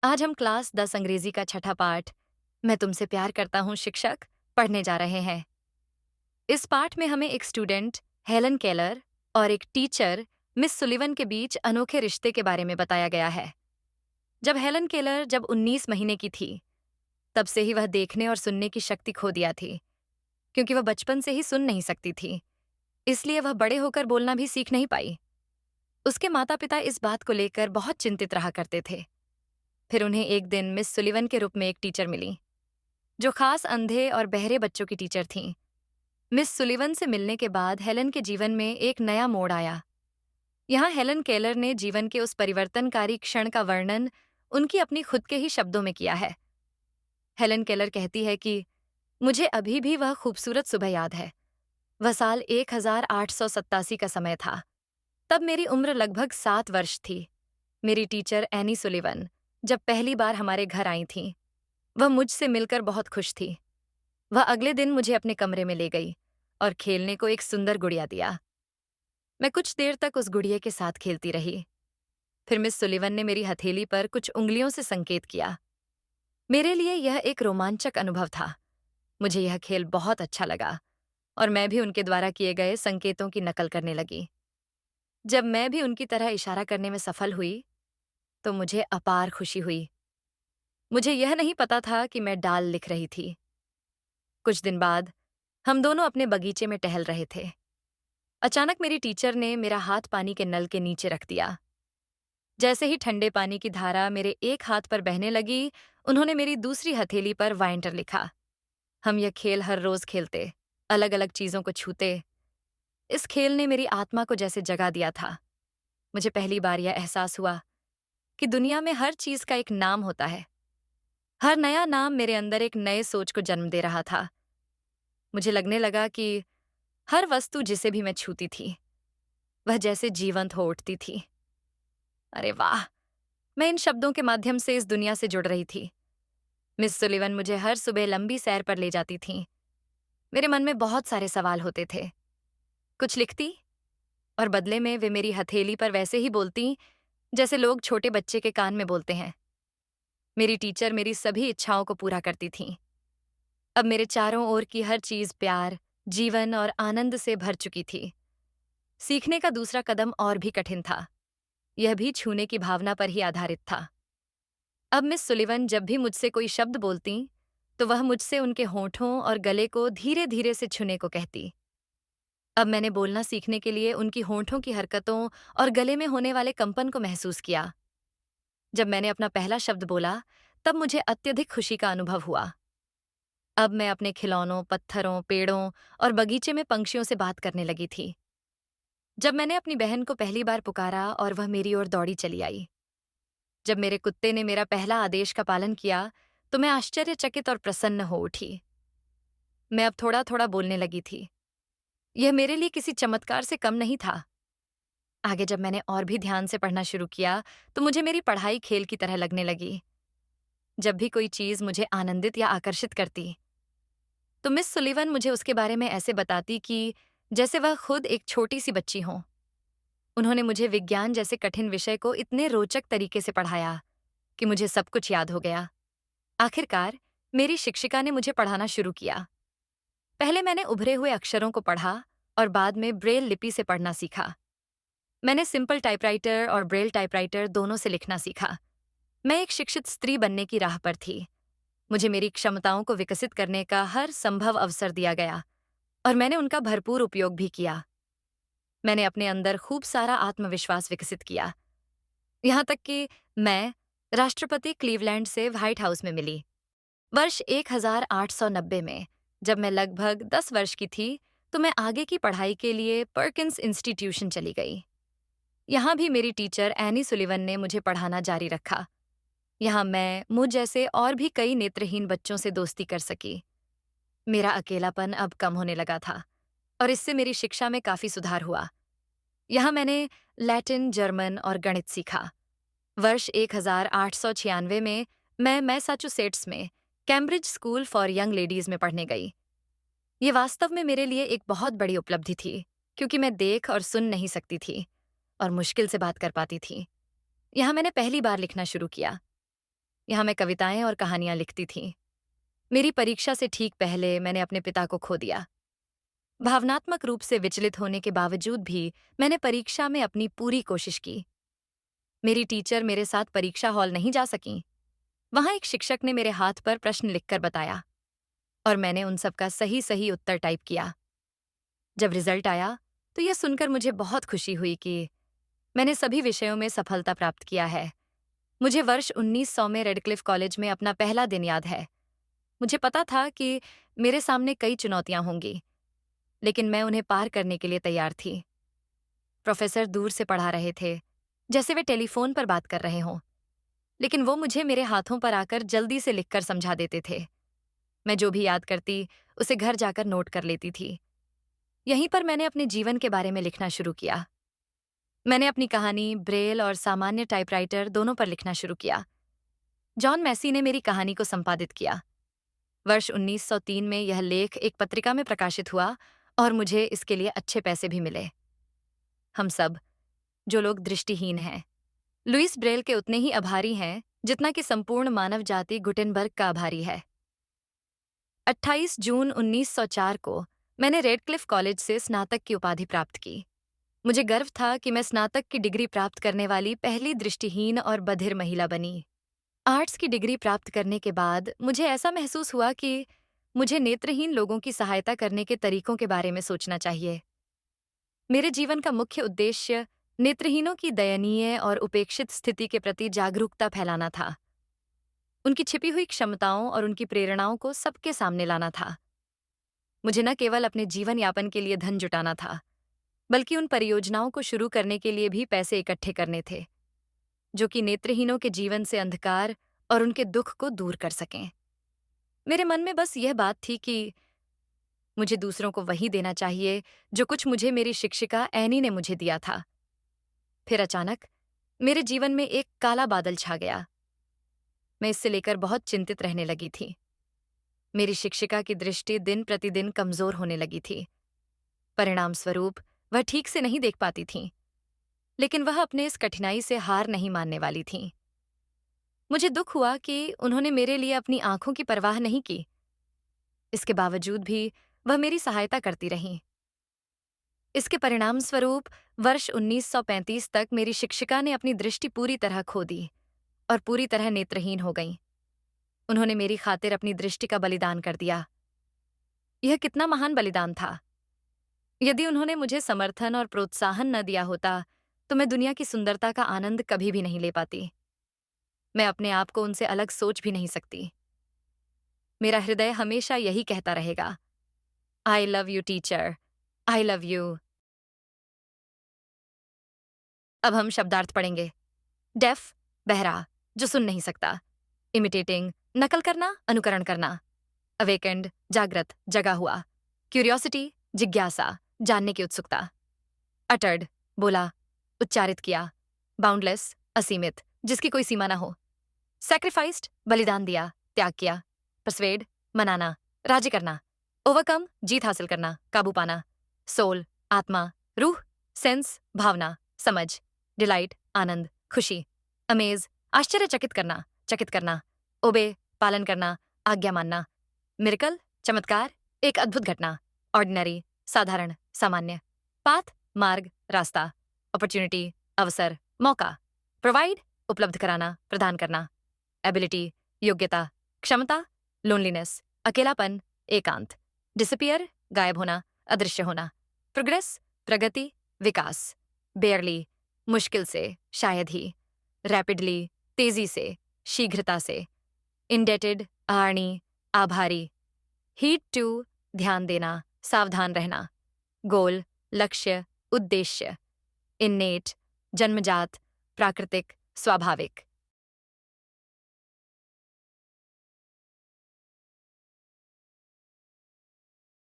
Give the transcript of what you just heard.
आज हम क्लास 10 अंग्रेजी का छठा पाठ मैं तुमसे प्यार करता हूँ शिक्षक पढ़ने जा रहे हैं। इस पाठ में हमें एक स्टूडेंट हेलन केलर और एक टीचर मिस सुलिवन के बीच अनोखे रिश्ते के बारे में बताया गया है। जब हेलन केलर जब 19 महीने की थी, तब से ही वह देखने और सुनने की शक्ति खो दिया थी, क्योंकि वह बचपन से ही सुन नहीं सकती थी। इसलिए वह बड़े होकर बोलना भी सीख नहीं पाई। उसके माता पिता इस बात को लेकर बहुत चिंतित रहा करते थे। फिर उन्हें एक दिन मिस सुलिवन के रूप में एक टीचर मिली, जो खास अंधे और बहरे बच्चों की टीचर थीं। मिस सुलिवन से मिलने के बाद हेलन के जीवन में एक नया मोड़ आया। यहाँ हेलन केलर ने जीवन के उस परिवर्तनकारी क्षण का वर्णन उनकी अपनी खुद के ही शब्दों में किया है। हेलन केलर कहती है कि मुझे अभी भी वह खूबसूरत सुबह याद है। वह साल 1887 का समय था। तब मेरी उम्र लगभग 7 वर्ष थी। मेरी टीचर एनी सुलिवन जब पहली बार हमारे घर आई थीं, वह मुझसे मिलकर बहुत खुश थी। वह अगले दिन मुझे अपने कमरे में ले गई और खेलने को एक सुंदर गुड़िया दिया। मैं कुछ देर तक उस गुड़िया के साथ खेलती रही। फिर मिस सुलिवन ने मेरी हथेली पर कुछ उंगलियों से संकेत किया। मेरे लिए यह एक रोमांचक अनुभव था। मुझे यह खेल बहुत अच्छा लगा और मैं भी उनके द्वारा किए गए संकेतों की नकल करने लगी। जब मैं भी उनकी तरह इशारा करने में सफल हुई, तो मुझे अपार खुशी हुई। मुझे यह नहीं पता था कि मैं डाल लिख रही थी। कुछ दिन बाद हम दोनों अपने बगीचे में टहल रहे थे। अचानक मेरी टीचर ने मेरा हाथ पानी के नल के नीचे रख दिया। जैसे ही ठंडे पानी की धारा मेरे एक हाथ पर बहने लगी, उन्होंने मेरी दूसरी हथेली पर वाइंटर लिखा। हम यह खेल हर रोज खेलते, अलग अलग चीजों को छूते। इस खेल ने मेरी आत्मा को जैसे जगा दिया था। मुझे पहली बार यह एहसास हुआ कि दुनिया में हर चीज का एक नाम होता है। हर नया नाम मेरे अंदर एक नए सोच को जन्म दे रहा था। मुझे लगने लगा कि हर वस्तु जिसे भी मैं छूती थी, वह जैसे जीवंत हो उठती थी। अरे वाह! मैं इन शब्दों के माध्यम से इस दुनिया से जुड़ रही थी। मिस सुलिवन मुझे हर सुबह लंबी सैर पर ले जाती थीं। मेरे मन में बहुत सारे सवाल होते थे। कुछ लिखती और बदले में वे मेरी हथेली पर वैसे ही बोलती, जैसे लोग छोटे बच्चे के कान में बोलते हैं। मेरी टीचर मेरी सभी इच्छाओं को पूरा करती थीं। अब मेरे चारों ओर की हर चीज प्यार, जीवन और आनंद से भर चुकी थी। सीखने का दूसरा कदम और भी कठिन था। यह भी छूने की भावना पर ही आधारित था। अब मिस सुलिवन जब भी मुझसे कोई शब्द बोलती, तो वह मुझसे उनके होठों और गले को धीरे धीरे से छूने को कहती। अब मैंने बोलना सीखने के लिए उनकी होठों की हरकतों और गले में होने वाले कंपन को महसूस किया। जब मैंने अपना पहला शब्द बोला, तब मुझे अत्यधिक खुशी का अनुभव हुआ। अब मैं अपने खिलौनों, पत्थरों, पेड़ों और बगीचे में पंछियों से बात करने लगी थी। जब मैंने अपनी बहन को पहली बार पुकारा और वह मेरी ओर दौड़ी चली आई। जब मेरे कुत्ते ने मेरा पहला आदेश का पालन किया, तो मैं आश्चर्यचकित और प्रसन्न हो उठी। मैं अब थोड़ा थोड़ा बोलने लगी थी। यह मेरे लिए किसी चमत्कार से कम नहीं था। आगे जब मैंने और भी ध्यान से पढ़ना शुरू किया, तो मुझे मेरी पढ़ाई खेल की तरह लगने लगी। जब भी कोई चीज मुझे आनंदित या आकर्षित करती, तो मिस सुलिवन मुझे उसके बारे में ऐसे बताती कि जैसे वह खुद एक छोटी सी बच्ची हो। उन्होंने मुझे विज्ञान जैसे कठिन विषय को इतने रोचक तरीके से पढ़ाया कि मुझे सब कुछ याद हो गया। आखिरकार मेरी शिक्षिका ने मुझे पढ़ाना शुरू किया। पहले मैंने उभरे हुए अक्षरों को पढ़ा और बाद में ब्रेल लिपि से पढ़ना सीखा। मैंने सिंपल टाइपराइटर और ब्रेल टाइपराइटर दोनों से लिखना सीखा। मैं एक शिक्षित स्त्री बनने की राह पर थी। मुझे मेरी क्षमताओं को विकसित करने का हर संभव अवसर दिया गया और मैंने उनका भरपूर उपयोग भी किया। मैंने अपने अंदर खूब सारा आत्मविश्वास विकसित किया, यहाँ तक कि मैं राष्ट्रपति क्लीवलैंड से व्हाइट हाउस में मिली। वर्ष 1890 में जब मैं लगभग 10 वर्ष की थी, तो मैं आगे की पढ़ाई के लिए पर्किंस इंस्टीट्यूशन चली गई। यहाँ भी मेरी टीचर एनी सुलिवन ने मुझे पढ़ाना जारी रखा। यहाँ मैं मुझ जैसे और भी कई नेत्रहीन बच्चों से दोस्ती कर सकी। मेरा अकेलापन अब कम होने लगा था और इससे मेरी शिक्षा में काफी सुधार हुआ। यहाँ मैंने लैटिन, जर्मन और गणित सीखा। वर्ष 1896 में मैं मैसाचुसेट्स में Cambridge school for young ladies में पढ़ने गई। ये वास्तव में मेरे लिए एक बहुत बड़ी उपलब्धि थी, क्योंकि मैं देख और सुन नहीं सकती थी और मुश्किल से बात कर पाती थी। यहाँ मैंने पहली बार लिखना शुरू किया। यहाँ मैं कविताएं और कहानियां लिखती थी। मेरी परीक्षा से ठीक पहले मैंने अपने पिता को खो दिया। भावनात्मक रूप से विचलित होने के बावजूद भी मैंने परीक्षा में अपनी पूरी कोशिश की। मेरी टीचर मेरे साथ परीक्षा हॉल नहीं जा सकीं। वहां एक शिक्षक ने मेरे हाथ पर प्रश्न लिखकर बताया और मैंने उन सब का सही सही उत्तर टाइप किया। जब रिजल्ट आया तो यह सुनकर मुझे बहुत खुशी हुई कि मैंने सभी विषयों में सफलता प्राप्त किया है। मुझे वर्ष 1900 में रेडक्लिफ कॉलेज में अपना पहला दिन याद है। मुझे पता था कि मेरे सामने कई चुनौतियां होंगी, लेकिन मैं उन्हें पार करने के लिए तैयार थी। प्रोफेसर दूर से पढ़ा रहे थे, जैसे वे टेलीफोन पर बात कर रहे हों, लेकिन वो मुझे मेरे हाथों पर आकर जल्दी से लिखकर समझा देते थे। मैं जो भी याद करती, उसे घर जाकर नोट कर लेती थी। यहीं पर मैंने अपने जीवन के बारे में लिखना शुरू किया। मैंने अपनी कहानी ब्रेल और सामान्य टाइपराइटर दोनों पर लिखना शुरू किया। जॉन मैसी ने मेरी कहानी को संपादित किया। वर्ष 1903 में यह लेख एक पत्रिका में प्रकाशित हुआ और मुझे इसके लिए अच्छे पैसे भी मिले। हम सब, जो लोग दृष्टिहीन हैं, लुईस ब्रेल के उतने ही आभारी हैं जितना कि संपूर्ण मानव जाति गुटेनबर्ग का आभारी है। 28 जून 1904 को मैंने रेडक्लिफ कॉलेज से स्नातक की उपाधि प्राप्त की। मुझे गर्व था कि मैं स्नातक की डिग्री प्राप्त करने वाली पहली दृष्टिहीन और बधिर महिला बनी। आर्ट्स की डिग्री प्राप्त करने के बाद मुझे ऐसा महसूस हुआ कि मुझे नेत्रहीन लोगों की सहायता करने के तरीकों के बारे में सोचना चाहिए। मेरे जीवन का मुख्य उद्देश्य नेत्रहीनों की दयनीय और उपेक्षित स्थिति के प्रति जागरूकता फैलाना था। उनकी छिपी हुई क्षमताओं और उनकी प्रेरणाओं को सबके सामने लाना था। मुझे न केवल अपने जीवन यापन के लिए धन जुटाना था, बल्कि उन परियोजनाओं को शुरू करने के लिए भी पैसे इकट्ठे करने थे, जो कि नेत्रहीनों के जीवन से अंधकार और उनके दुख को दूर कर सकें। मेरे मन में बस यह बात थी कि मुझे दूसरों को वही देना चाहिए जो कुछ मुझे मेरी शिक्षिका एनी ने मुझे दिया था। फिर अचानक मेरे जीवन में एक काला बादल छा गया। मैं इससे लेकर बहुत चिंतित रहने लगी थी। मेरी शिक्षिका की दृष्टि दिन प्रतिदिन कमजोर होने लगी थी। परिणाम स्वरूप वह ठीक से नहीं देख पाती थीं, लेकिन वह अपने इस कठिनाई से हार नहीं मानने वाली थीं। मुझे दुख हुआ कि उन्होंने मेरे लिए अपनी आंखों की परवाह नहीं की। इसके बावजूद भी वह मेरी सहायता करती रहीं। इसके परिणाम स्वरूप वर्ष 1935 तक मेरी शिक्षिका ने अपनी दृष्टि पूरी तरह खो दी और पूरी तरह नेत्रहीन हो गईं। उन्होंने मेरी खातिर अपनी दृष्टि का बलिदान कर दिया। यह कितना महान बलिदान था! यदि उन्होंने मुझे समर्थन और प्रोत्साहन न दिया होता, तो मैं दुनिया की सुंदरता का आनंद कभी भी नहीं ले पाती। मैं अपने आप को उनसे अलग सोच भी नहीं सकती। मेरा हृदय हमेशा यही कहता रहेगा, I love you teacher, I love you. अब हम शब्दार्थ पढ़ेंगे। डेफ, बहरा, जो सुन नहीं सकता। इमिटेटिंग, नकल करना, अनुकरण करना। अवेकेंड, जागृत, जगा हुआ। क्यूरियोसिटी, जिज्ञासा, जानने की उत्सुकता। अटर्ड, बोला, उच्चारित किया। बाउंडलेस, असीमित, जिसकी कोई सीमा ना हो। सैक्रिफाइस्ड, बलिदान दिया, त्याग किया। परस्वेड, मनाना, राजी करना। ओवरकम, जीत हासिल करना, काबू पाना। सोल, आत्मा, रूह। सेंस, भावना, समझ। डिलाइट, आनंद, खुशी। अमेज, आश्चर्यचकित करना, चकित करना। ओबे, पालन करना, आज्ञा मानना। मिरेकल, चमत्कार, एक अद्भुत घटना। ऑर्डिनरी, साधारण, सामान्य। पाथ, मार्ग, रास्ता। अपॉर्चुनिटी, अवसर, मौका। प्रोवाइड, उपलब्ध कराना, प्रदान करना। एबिलिटी, योग्यता, क्षमता। लोनलीनेस, अकेलापन, एकांत। डिसअपियर, गायब होना, अदृश्य होना। प्रोग्रेस, प्रगति, विकास। बेयरली, मुश्किल से, शायद ही। रैपिडली, तेजी से, शीघ्रता से। इंडेटेड, आर्णी, आभारी। हीड टू, ध्यान देना, सावधान रहना। गोल, लक्ष्य, उद्देश्य। इन्नेट, जन्मजात, प्राकृतिक, स्वाभाविक।